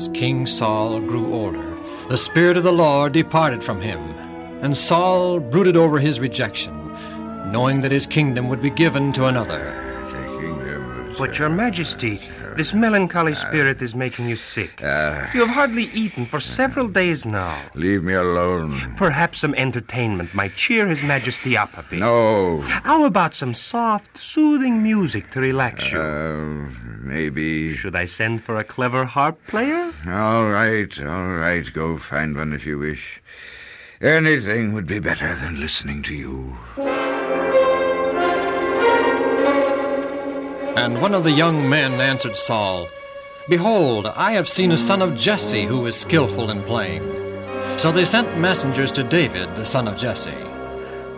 as King Saul grew older, the Spirit of the Lord departed from him, and Saul brooded over his rejection, knowing that his kingdom would be given to another. But, Your Majesty, this melancholy spirit is making you sick. You have hardly eaten for several days now. Leave me alone. Perhaps some entertainment might cheer His Majesty up a bit. No. How about some soft, soothing music to relax you? Maybe. Should I send for a clever harp player? All right. Go find one if you wish. Anything would be better than listening to you. And one of the young men answered Saul, "Behold, I have seen a son of Jesse who is skillful in playing." So they sent messengers to David, the son of Jesse.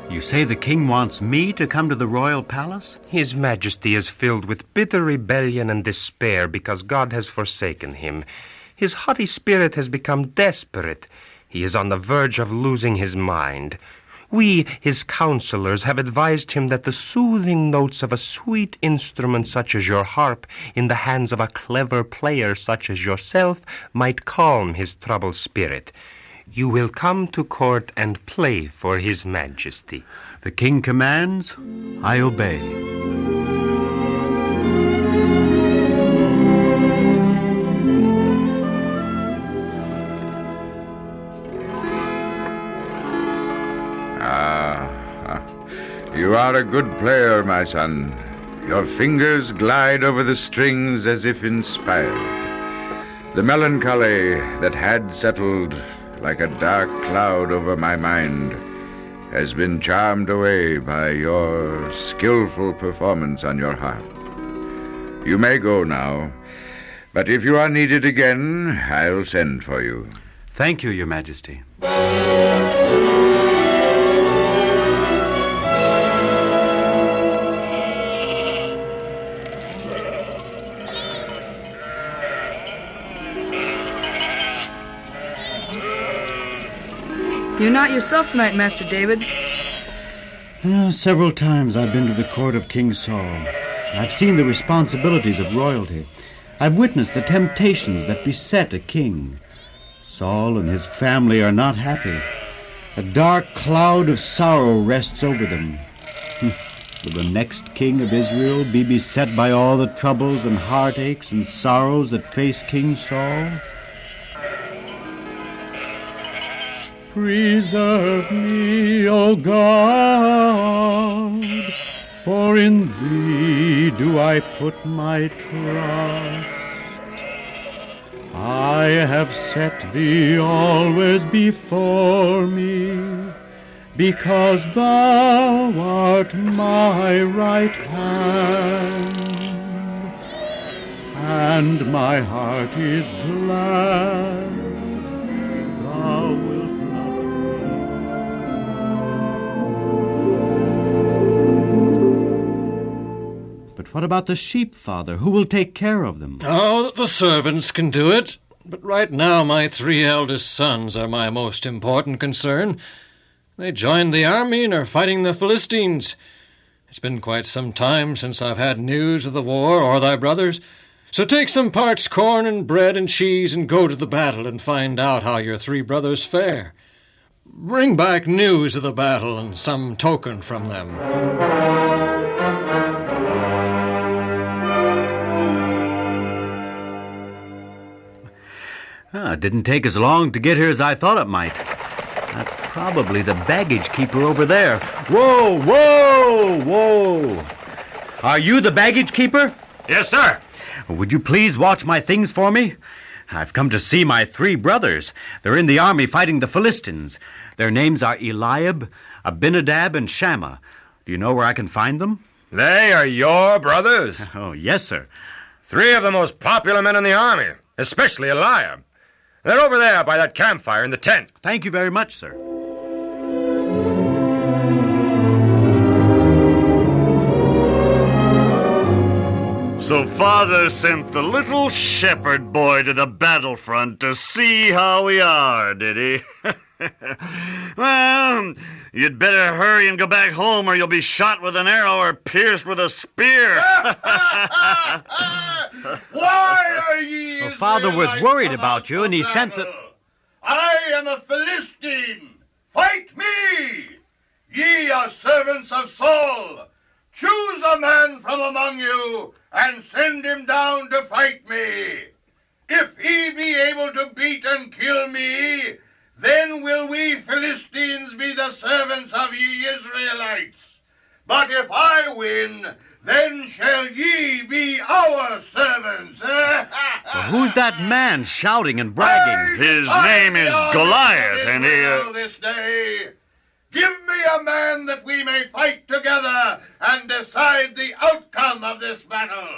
You say the king wants me to come to the royal palace? His Majesty is filled with bitter rebellion and despair because God has forsaken him. His haughty spirit has become desperate. He is on the verge of losing his mind. We, his counselors, have advised him that the soothing notes of a sweet instrument such as your harp in the hands of a clever player such as yourself might calm his troubled spirit. You will come to court and play for His Majesty. The king commands, I obey. You are a good player, my son. Your fingers glide over the strings as if inspired. The melancholy that had settled like a dark cloud over my mind has been charmed away by your skillful performance on your harp. You may go now, but if you are needed again, I'll send for you. Thank you, Your Majesty. You're not yourself tonight, Master David. Several times I've been to the court of King Saul. I've seen the responsibilities of royalty. I've witnessed the temptations that beset a king. Saul and his family are not happy. A dark cloud of sorrow rests over them. Will the next king of Israel be beset by all the troubles and heartaches and sorrows that face King Saul? Preserve me, O God, for in Thee do I put my trust. I have set Thee always before me, because Thou art my right hand, and my heart is glad Thou wilt. What about the sheep, Father? Who will take care of them? Oh, the servants can do it. But right now my 3 eldest sons are my most important concern. They joined the army and are fighting the Philistines. It's been quite some time since I've had news of the war or thy brothers. So take some parched corn and bread and cheese and go to the battle and find out how your 3 brothers fare. Bring back news of the battle and some token from them. It didn't take as long to get here as I thought it might. That's probably the baggage keeper over there. Whoa! Are you the baggage keeper? Yes, sir. Would you please watch my things for me? I've come to see my 3 brothers. They're in the army fighting the Philistines. Their names are Eliab, Abinadab, and Shammah. Do you know where I can find them? They are your brothers? Oh, yes, sir. 3 of the most popular men in the army, especially Eliab. They're over there by that campfire in the tent. Thank you very much, sir. So Father sent the little shepherd boy to the battlefront to see how we are, did he? Well, You'd better hurry and go back home, or you'll be shot with an arrow or pierced with a spear. Why are ye? Well, Father was worried about you, and he sent the... I am a Philistine. Fight me! Ye are servants of Saul. Choose a man from among you and send him down to fight me. If he be able to beat and kill me, then will we Philistines be the servants of ye Israelites. But if I win, then shall ye be our servants. Well, who's that man shouting and bragging? His name is Goliath, and he... This day. Give me a man that we may fight together and decide the outcome of this battle.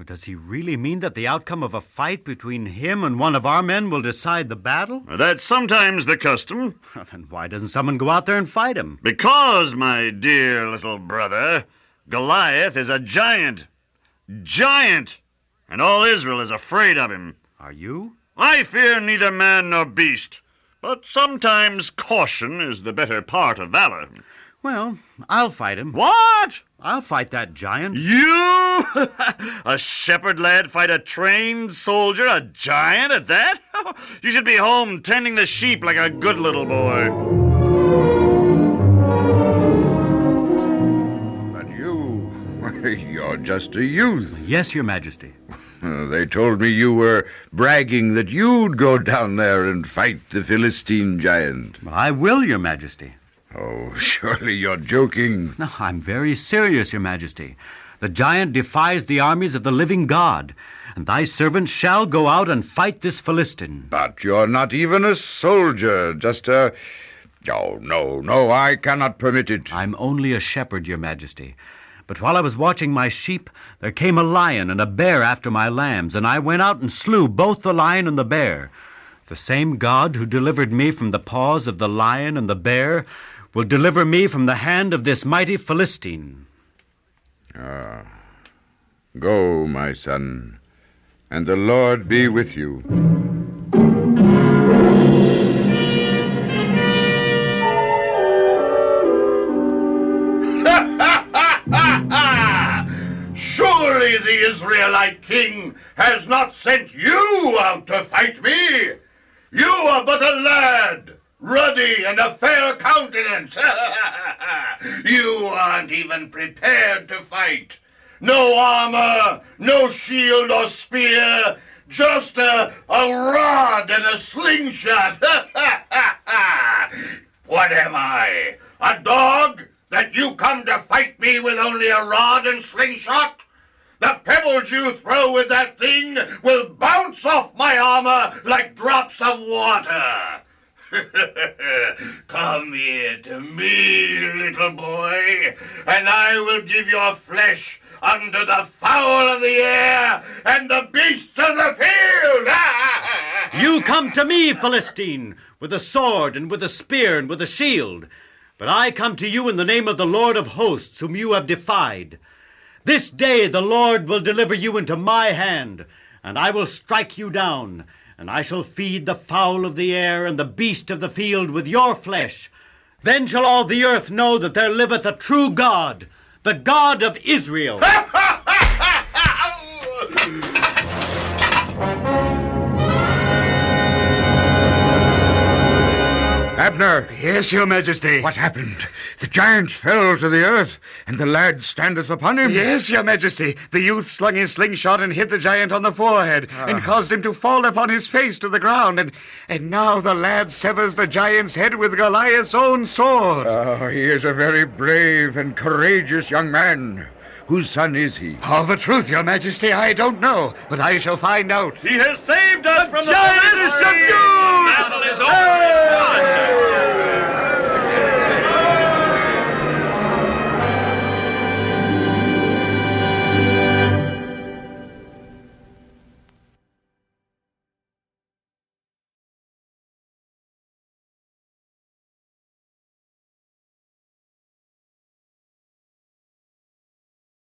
Does he really mean that the outcome of a fight between him and one of our men will decide the battle? That's sometimes the custom. Then why doesn't someone go out there and fight him? Because, my dear little brother, Goliath is a giant. Giant! And all Israel is afraid of him. Are you? I fear neither man nor beast. But sometimes caution is the better part of valor. Well, I'll fight him. What? I'll fight that giant. You? A shepherd lad fight a trained soldier, a giant at that? You should be home tending the sheep like a good little boy. But you, you're just a youth. Yes, Your Majesty. They told me you were bragging that you'd go down there and fight the Philistine giant. I will, Your Majesty. Oh, surely you're joking. No, I'm very serious, Your Majesty. The giant defies the armies of the living God, and thy servant shall go out and fight this Philistine. But you're not even a soldier, just a... Oh, no, I cannot permit it. I'm only a shepherd, Your Majesty. But while I was watching my sheep, there came a lion and a bear after my lambs, and I went out and slew both the lion and the bear. The same God who delivered me from the paws of the lion and the bear will deliver me from the hand of this mighty Philistine. Go, my son, and the Lord be with you. Surely the Israelite king has not sent you out to fight me. You are but a lad, ruddy and a fair countenance. You aren't even prepared to fight. No armor, no shield or spear, just a rod and a slingshot. What am I, a dog, that you come to fight me with only a rod and slingshot? The pebbles you throw with that thing will bounce off my armor like drops of water. Come here to me, little boy, and I will give your flesh unto the fowl of the air and the beasts of the field. You come to me, Philistine, with a sword and with a spear and with a shield. But I come to you in the name of the Lord of hosts, whom you have defied. This day the Lord will deliver you into my hand, and I will strike you down, and I shall feed the fowl of the air and the beast of the field with your flesh. Then shall all the earth know that there liveth a true God, the God of Israel. Abner! Yes, Your Majesty. What happened? The giant fell to the earth, and the lad standeth upon him. Yes, Your Majesty. The youth slung his slingshot and hit the giant on the forehead, and caused him to fall upon his face to the ground. And now the lad severs the giant's head with Goliath's own sword. He is a very brave and courageous young man. Whose son is he? Of a truth, Your Majesty, I don't know, but I shall find out. He has saved us from the giant is subdued!